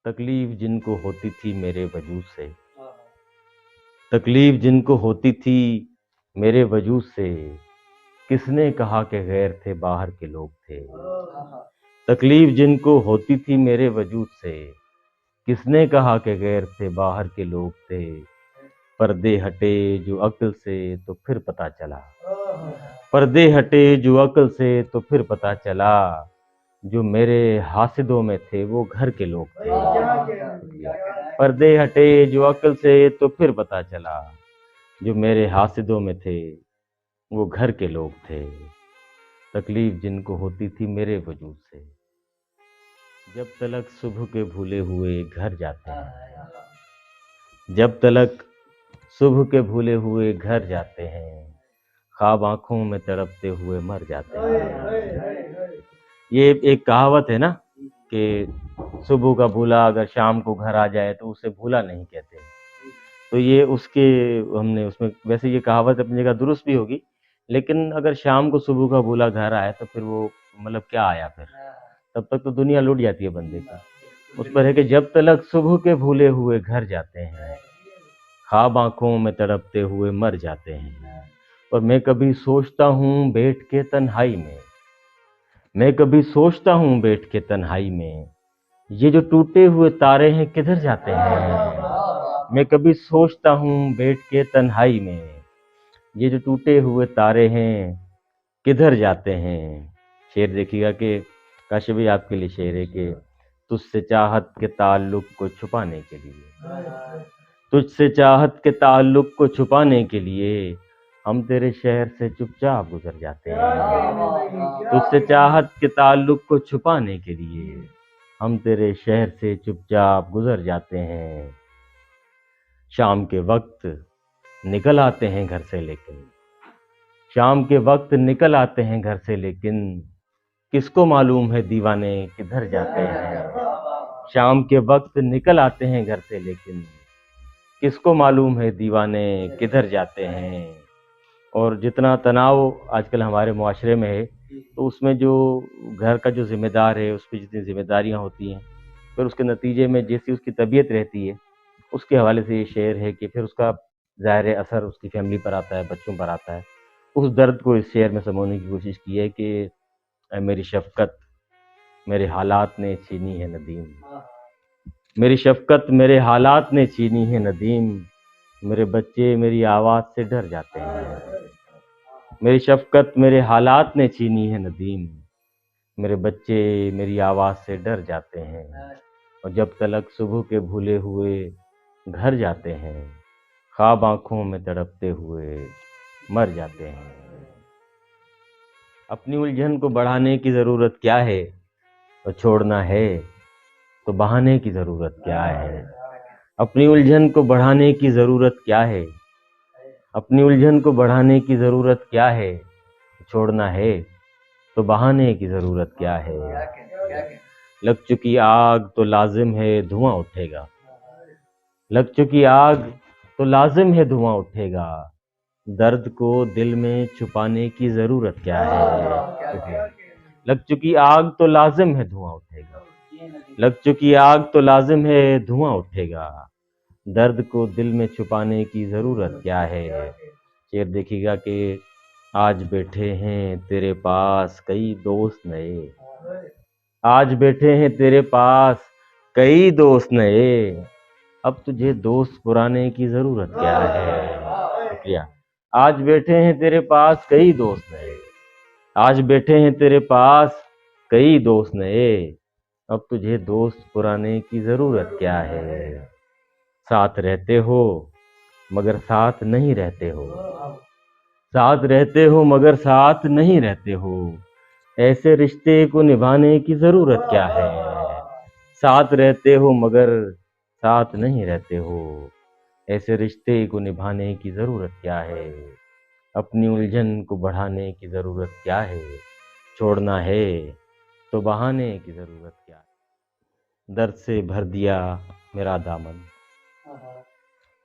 تکلیف جن کو ہوتی تھی میرے وجود سے، تکلیف جن کو ہوتی تھی میرے وجود سے، کس نے کہا کہ غیر تھے باہر کے لوگ تھے۔ تکلیف جن کو ہوتی تھی میرے وجود سے، کس نے کہا کہ غیر تھے باہر کے لوگ تھے۔ پردے ہٹے جو عقل سے تو پھر پتہ چلا، پردے ہٹے جو عقل سے تو پھر پتہ چلا، جو میرے حاسدوں میں تھے وہ گھر کے لوگ تھے۔ پردے ہٹے جو عقل سے تو پھر پتہ چلا، جو میرے حاسدوں میں تھے وہ گھر کے لوگ تھے۔ تکلیف جن کو ہوتی تھی میرے وجود سے، جب تلک صبح کے بھولے ہوئے گھر جاتے ہیں، جب تلک صبح کے بھولے ہوئے گھر جاتے ہیں، خواب آنکھوں میں تڑپتے ہوئے مر جاتے ہیں۔ یہ ایک کہاوت ہے نا کہ صبح کا بھولا اگر شام کو گھر آ جائے تو اسے بھولا نہیں کہتے۔ تو یہ اس کے ہم نے اس میں ویسے یہ کہاوت اپنی جگہ درست بھی ہوگی، لیکن اگر شام کو صبح کا بھولا گھر آئے تو پھر وہ مطلب کیا آیا، پھر تب تک تو دنیا لٹ جاتی ہے بندے کی۔ اس پر ہے کہ جب تلک صبح کے بھولے ہوئے گھر جاتے ہیں، خواب آنکھوں میں تڑپتے ہوئے مر جاتے ہیں۔ اور میں کبھی سوچتا ہوں بیٹھ کے تنہائی میں، میں کبھی سوچتا ہوں بیٹھ کے تنہائی میں، یہ جو ٹوٹے ہوئے تارے ہیں کدھر جاتے ہیں۔ میں کبھی سوچتا ہوں بیٹھ کے تنہائی میں، یہ جو ٹوٹے ہوئے تارے ہیں کدھر جاتے ہیں۔ شعر دیکھیے گا کہ کاشف بھائی آپ کے لیے شعر ہے کہ تجھ سے چاہت کے تعلق کو چھپانے کے لیے، تجھ سے چاہت کے تعلق کو چھپانے کے لیے ہم تیرے شہر سے چپ چاپ گزر جاتے ہیں۔ تجھ سے چاہت کے تعلق کو چھپانے کے لیے ہم تیرے شہر سے چپ چاپ گزر جاتے ہیں۔ شام کے وقت نکل آتے ہیں گھر سے لیکن، شام کے وقت نکل آتے ہیں گھر سے لیکن، کس کو معلوم ہے دیوانے کدھر جاتے ہیں۔ شام کے وقت نکل آتے ہیں گھر سے لیکن، کس کو معلوم ہے دیوانے کدھر جاتے ہیں۔ اور جتنا تناؤ آج کل ہمارے معاشرے میں ہے، تو اس میں جو گھر کا جو ذمہ دار ہے اس پہ جتنی ذمہ داریاں ہوتی ہیں، پھر اس کے نتیجے میں جیسی اس کی طبیعت رہتی ہے، اس کے حوالے سے یہ شعر ہے کہ پھر اس کا ظاہر اثر اس کی فیملی پر آتا ہے، بچوں پر آتا ہے۔ اس درد کو اس شعر میں سمونے کی کوشش کی ہے کہ اے میری شفقت میرے حالات نے چھینی ہے ندیم، میری شفقت میرے حالات نے چھینی ہے ندیم، میرے بچے میری آواز سے ڈر جاتے ہیں۔ میری شفقت میرے حالات نے چھینی ہے ندیم، میرے بچے میری آواز سے ڈر جاتے ہیں۔ اور جب تلک صبح کے بھولے ہوئے گھر جاتے ہیں، خواب آنکھوں میں تڑپتے ہوئے مر جاتے ہیں۔ اپنی الجھن کو بڑھانے کی ضرورت کیا ہے، اور چھوڑنا ہے تو بہانے کی ضرورت کیا ہے۔ اپنی الجھن کو بڑھانے کی ضرورت کیا ہے، اپنی الجھن کو بڑھانے کی ضرورت کیا ہے، چھوڑنا ہے تو بہانے کی ضرورت کیا ہے۔ لگ چکی آگ تو لازم ہے دھواں اٹھے گا، لگ چکی آگ تو لازم ہے دھواں اٹھے گا، درد کو دل میں چھپانے کی ضرورت کیا ہے۔ لگ چکی آگ تو لازم ہے دھواں اٹھے گا، لگ چکی آگ تو لازم ہے دھواں اٹھے گا، درد کو دل میں چھپانے کی ضرورت کیا ہے۔ شعر دیکھیے گا کہ آج بیٹھے ہیں تیرے پاس کئی دوست نئے، آج بیٹھے ہیں تیرے پاس کئی دوست نئے، اب تجھے دوست پرانے کی ضرورت کیا ہے۔ شکریہ۔ آج بیٹھے ہیں تیرے پاس کئی دوست نئے، آج بیٹھے ہیں تیرے پاس کئی دوست نئے، اب تجھے دوست پرانے کی ضرورت کیا ہے۔ ساتھ رہتے ہو مگر ساتھ نہیں رہتے ہو، ساتھ رہتے ہو مگر ساتھ نہیں رہتے ہو، ایسے رشتے کو نبھانے کی ضرورت کیا ہے۔ ساتھ رہتے ہو مگر ساتھ نہیں رہتے ہو، ایسے رشتے کو نبھانے کی ضرورت کیا ہے۔ اپنی الجھن کو بڑھانے کی ضرورت کیا ہے، چھوڑنا ہے تو بہانے کی ضرورت کیا ہے۔ درد سے بھر دیا میرا دامن،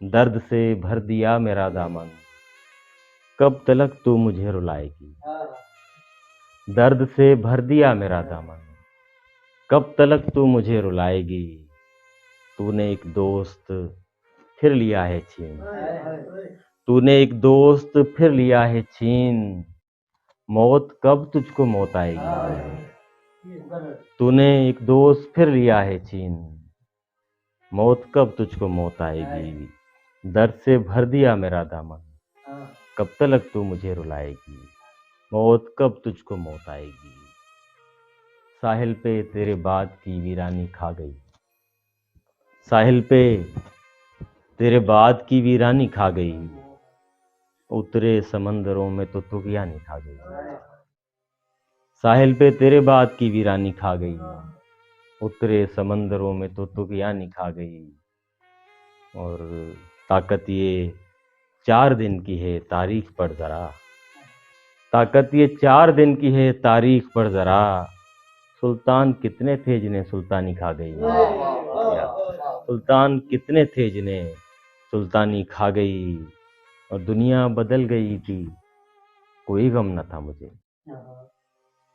درد سے بھر دیا میرا دامن، کب تلک تو مجھے رلائے گی۔ درد سے بھر دیا میرا دامن، کب تلک تو مجھے رلائے گی، تو نے ایک دوست پھر لیا ہے چھین، تو نے ایک دوست پھر لیا ہے چھین، موت کب تجھ کو موت آئے گی؟ تو نے ایک دوست پھر لیا ہے چھین، موت کب تجھ کو موت آئے گی؟ درد سے بھر دیا میرا دامن، کب تلک تو مجھے رلائے گی؟ موت کب تجھ کو موت آئے گی؟ ساحل پہ تیرے بعد کی ویرانی کھا گئی، ساحل پہ تیرے بعد کی ویرانی کھا گئی، اترے سمندروں میں تو طغیانی کھا گئی۔ ساحل پہ تیرے بعد کی ویرانی کھا گئی، اترے سمندروں میں تو طغیانی کھا گئی۔ اور طاقت یہ 4 دن کی ہے تاریخ پر ذرا، طاقت یہ 4 دن کی ہے تاریخ پر ذرا، سلطان کتنے تھے جنہیں سلطانی کھا گئی؟ سلطان کتنے تھے جنہیں سلطانی کھا گئی، اور دنیا بدل گئی تھی کوئی غم نہ تھا مجھے،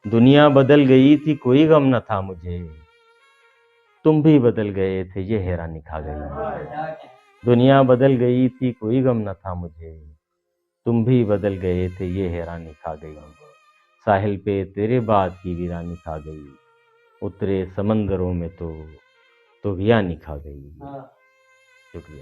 دنیا بدل گئی تھی کوئی غم نہ تھا مجھے، تم بھی بدل گئے تھے یہ حیرانی کھا گئی۔ دنیا بدل گئی تھی کوئی غم نہ تھا مجھے، تم بھی بدل گئے تھے یہ حیرانی کھا گئی۔ ساحل پہ تیرے بعد کی ویرانی کھا گئی، اترے سمندروں میں تو طغیانی کھا گئی۔ شکریہ۔